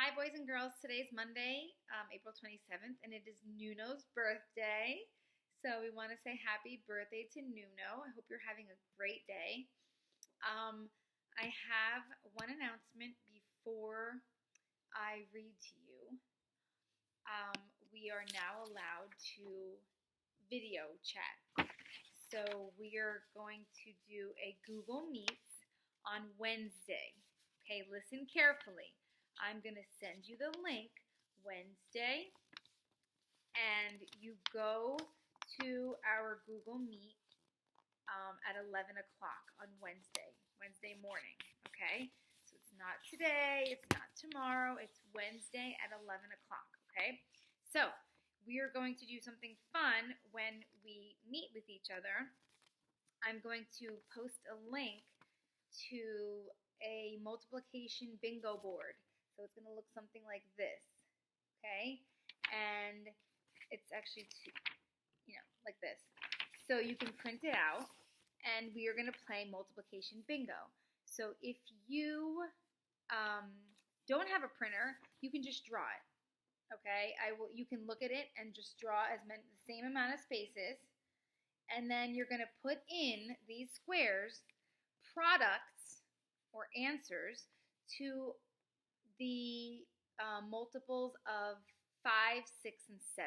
Hi, boys and girls. Today's Monday, April 27th, and it is Nuno's birthday. So we want to say happy birthday to Nuno. I hope you're having a great day. I have one announcement before I read to you. We are now allowed to video chat. So we are going to do a Google Meets on Wednesday. Okay, listen carefully. I'm going to send you the link Wednesday, and you go to our Google Meet at 11 o'clock on Wednesday morning, okay? So it's not today, it's not tomorrow, it's Wednesday at 11 o'clock, okay? So we are going to do something fun when we meet with each other. I'm going to post a link to a multiplication bingo board. So it's going to look something like this, okay? And it's actually, like this. So you can print it out, and we are going to play multiplication bingo. So if you don't have a printer, you can just draw it, okay? You can look at it and just draw the same amount of spaces, and then you're going to put in these squares products or answers to the multiples of 5, 6, and 7.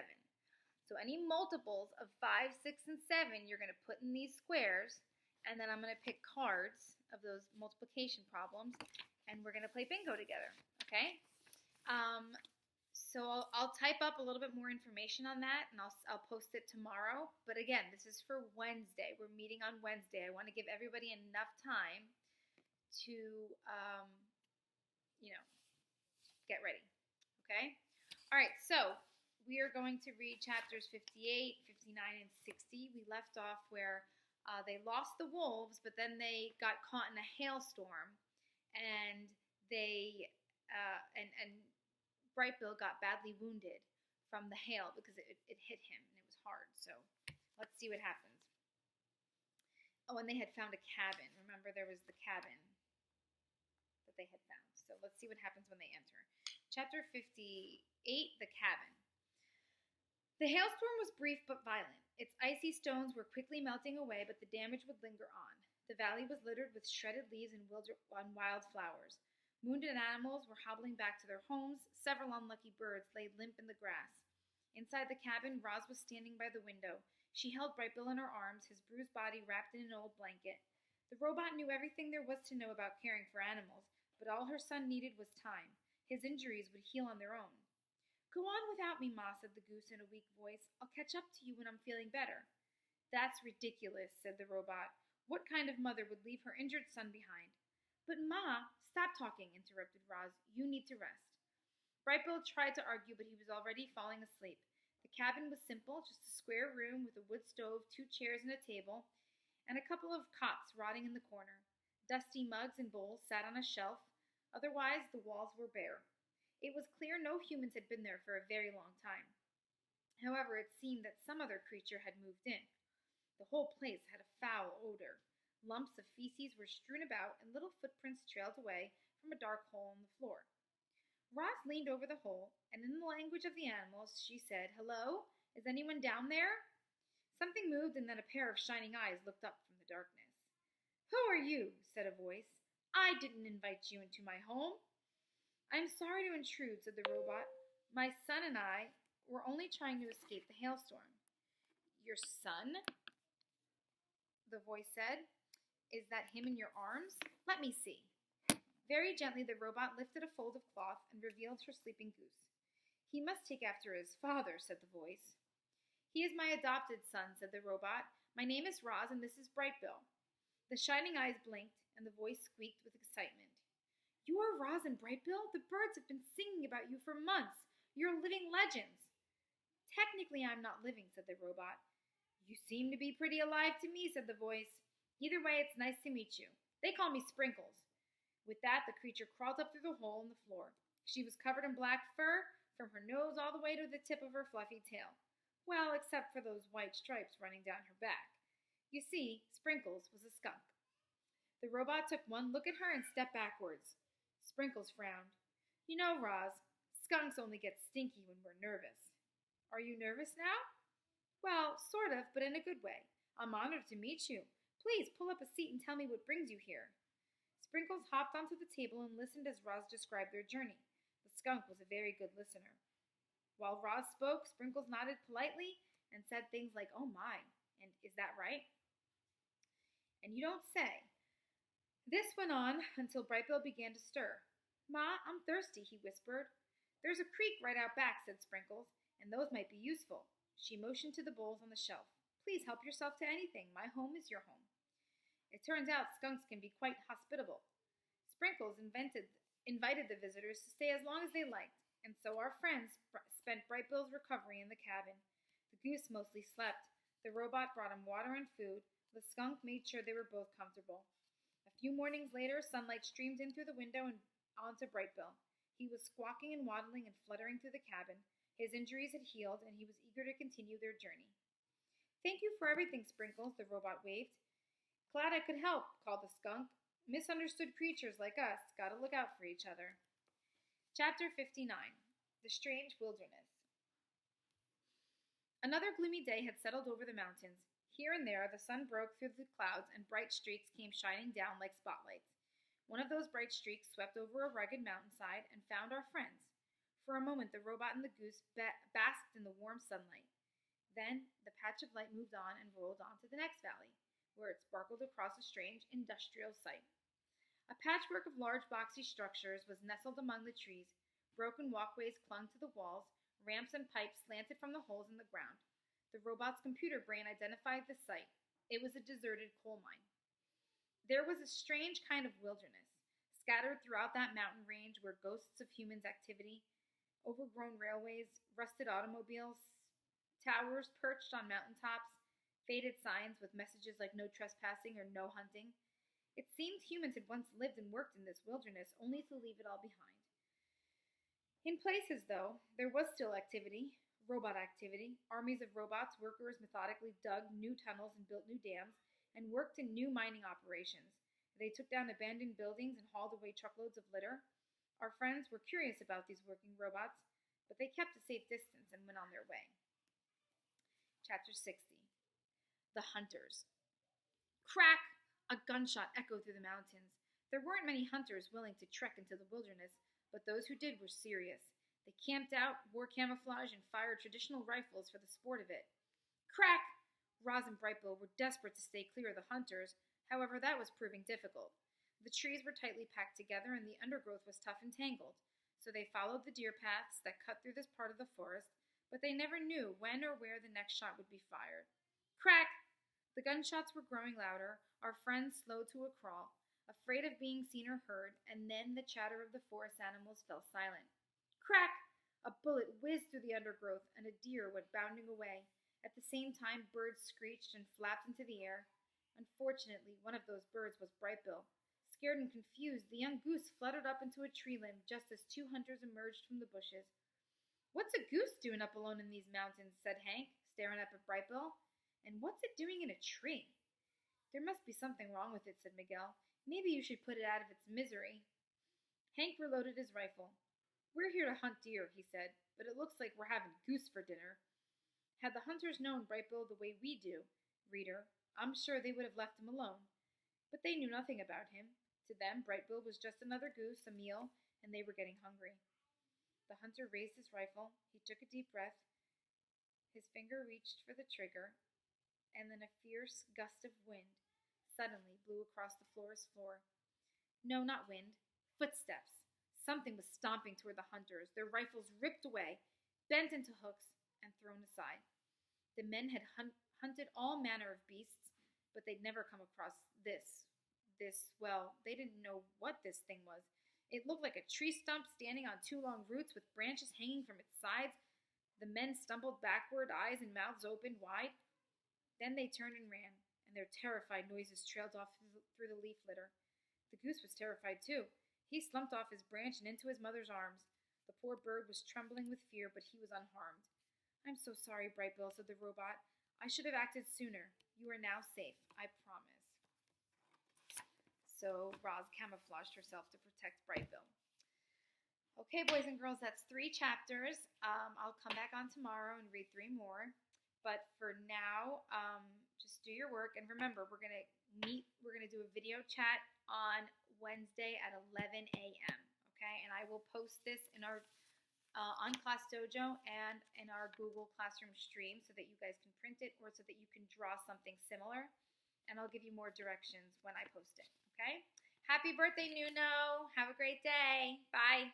So any multiples of 5, 6, and 7, you're going to put in these squares, and then I'm going to pick cards of those multiplication problems, and we're going to play bingo together, okay? So I'll type up a little bit more information on that, and I'll post it tomorrow. But again, this is for Wednesday. We're meeting on Wednesday. I want to give everybody enough time to, get ready, okay? All right, so we are going to read chapters 58, 59, and 60. We left off where they lost the wolves, but then they got caught in a hailstorm, and and Brightbill got badly wounded from the hail because it hit him, and it was hard. So let's see what happens. Oh, and they had found a cabin. Remember, there was the cabin that they had found. So let's see what happens when they enter. Chapter 58, The Cabin. The hailstorm was brief but violent. Its icy stones were quickly melting away, but the damage would linger on. The valley was littered with shredded leaves and wild flowers. Wounded animals were hobbling back to their homes. Several unlucky birds lay limp in the grass. Inside the cabin, Roz was standing by the window. She held Brightbill in her arms, his bruised body wrapped in an old blanket. The robot knew everything there was to know about caring for animals, but all her son needed was time. His injuries would heal on their own. "Go on without me, Ma," said the goose in a weak voice. "I'll catch up to you when I'm feeling better." "That's ridiculous," said the robot. "What kind of mother would leave her injured son behind?" "But, Ma—" "Stop talking," interrupted Roz. "You need to rest." Brightbill tried to argue, but he was already falling asleep. The cabin was simple, just a square room with a wood stove, 2 chairs and a table, and a couple of cots rotting in the corner. Dusty mugs and bowls sat on a shelf. Otherwise, the walls were bare. It was clear no humans had been there for a very long time. However, it seemed that some other creature had moved in. The whole place had a foul odor. Lumps of feces were strewn about, and little footprints trailed away from a dark hole in the floor. Roz leaned over the hole, and in the language of the animals, she said, "Hello? Is anyone down there?" Something moved, and then a pair of shining eyes looked up from the darkness. "Who are you?" said a voice. "I didn't invite you into my home." "I'm sorry to intrude," said the robot. "My son and I were only trying to escape the hailstorm." "Your son?" the voice said. "Is that him in your arms? Let me see." Very gently, the robot lifted a fold of cloth and revealed her sleeping goose. "He must take after his father," said the voice. "He is my adopted son," said the robot. "My name is Roz, and this is Brightbill." The shining eyes blinked, and the voice squeaked with excitement. "You are Roz and Brightbill? The birds have been singing about you for months. You're living legends." "Technically, I'm not living," said the robot. "You seem to be pretty alive to me," said the voice. "Either way, it's nice to meet you. They call me Sprinkles." With that, the creature crawled up through the hole in the floor. She was covered in black fur from her nose all the way to the tip of her fluffy tail. Well, except for those white stripes running down her back. You see, Sprinkles was a skunk. The robot took one look at her and stepped backwards. Sprinkles frowned. "You know, Roz, Skunks only get stinky when we're nervous. Are you nervous now? Well, sort of, but in a good way. I'm honored to meet you. Please pull up a seat and tell me what brings you here. Sprinkles hopped onto the table and listened as Roz described their journey. The skunk was a very good listener. While Roz spoke, Sprinkles nodded politely and said things like, "Oh my," and "Is that right?" And you don't say. This went on until Brightbill began to stir. "Ma, I'm thirsty," he whispered. "There's a creek right out back," said Sprinkles, "and those might be useful." She motioned to the bowls on the shelf. "Please help yourself to anything. My home is your home." It turns out skunks can be quite hospitable. Sprinkles invited the visitors to stay as long as they liked, and so our friends spent Brightbill's recovery in the cabin. The goose mostly slept. The robot brought him water and food. The skunk made sure they were both comfortable. A few mornings later, sunlight streamed in through the window and onto Brightbill. He was squawking and waddling and fluttering through the cabin. His injuries had healed, and he was eager to continue their journey. "Thank you for everything, Sprinkles," the robot waved. "Glad I could help," called the skunk. "Misunderstood creatures like us gotta look out for each other." Chapter 59. The Strange Wilderness. Another gloomy day had settled over the mountains. Here and there, the sun broke through the clouds, and bright streaks came shining down like spotlights. One of those bright streaks swept over a rugged mountainside and found our friends. For a moment, the robot and the goose basked in the warm sunlight. Then the patch of light moved on and rolled on to the next valley, where it sparkled across a strange industrial site. A patchwork of large boxy structures was nestled among the trees. Broken walkways clung to the walls. Ramps and pipes slanted from the holes in the ground. The robot's computer brain identified the site. It was a deserted coal mine. There was a strange kind of wilderness. Scattered throughout that mountain range were ghosts of humans' activity, overgrown railways, rusted automobiles, towers perched on mountaintops, faded signs with messages like "no trespassing" or "no hunting." It seemed humans had once lived and worked in this wilderness, only to leave it all behind. In places, though, there was still activity, robot activity. Armies of robots, workers methodically dug new tunnels and built new dams, and worked in new mining operations. They took down abandoned buildings and hauled away truckloads of litter. Our friends were curious about these working robots, but they kept a safe distance and went on their way. Chapter 60. The Hunters. Crack! A gunshot echoed through the mountains. There weren't many hunters willing to trek into the wilderness, but those who did were serious. They camped out, wore camouflage, and fired traditional rifles for the sport of it. Crack! Roz and Brightbill were desperate to stay clear of the hunters. However, that was proving difficult. The trees were tightly packed together, and the undergrowth was tough and tangled. So they followed the deer paths that cut through this part of the forest, but they never knew when or where the next shot would be fired. Crack! The gunshots were growing louder. Our friends slowed to a crawl, afraid of being seen or heard, and then the chatter of the forest animals fell silent. Crack! A bullet whizzed through the undergrowth, and a deer went bounding away. At the same time, birds screeched and flapped into the air. Unfortunately, one of those birds was Brightbill. Scared and confused, the young goose fluttered up into a tree limb just as two hunters emerged from the bushes. "What's a goose doing up alone in these mountains?" said Hank, staring up at Brightbill. "And what's it doing in a tree?" "There must be something wrong with it," said Miguel. "Maybe you should put it out of its misery." Hank reloaded his rifle. "We're here to hunt deer," he said, "but it looks like we're having goose for dinner." Had the hunters known Brightbill the way we do, reader, I'm sure they would have left him alone. But they knew nothing about him. To them, Brightbill was just another goose, a meal, and they were getting hungry. The hunter raised his rifle. He took a deep breath. His finger reached for the trigger, and then a fierce gust of wind suddenly blew across the forest floor. No, not wind. Footsteps. Something was stomping toward the hunters, their rifles ripped away, bent into hooks, and thrown aside. The men had hunted all manner of beasts, but they'd never come across well, they didn't know what this thing was. It looked like a tree stump standing on two long roots with branches hanging from its sides. The men stumbled backward, eyes and mouths opened wide. Then they turned and ran, and their terrified noises trailed off through the leaf litter. The goose was terrified too. He slumped off his branch and into his mother's arms. The poor bird was trembling with fear, but he was unharmed. "I'm so sorry, Brightbill," said the robot. "I should have acted sooner. You are now safe, I promise." So Roz camouflaged herself to protect Brightbill. Okay, boys and girls, that's 3 chapters. I'll come back on tomorrow and read 3 more. But for now, just do your work. And remember, we're going to meet, we're going to do a video chat on Wednesday at 11 a.m. Okay, and I will post this in our on Class Dojo and in our Google Classroom stream so that you guys can print it or so that you can draw something similar. And I'll give you more directions when I post it. Okay? Happy birthday, Nuno. Have a great day. Bye.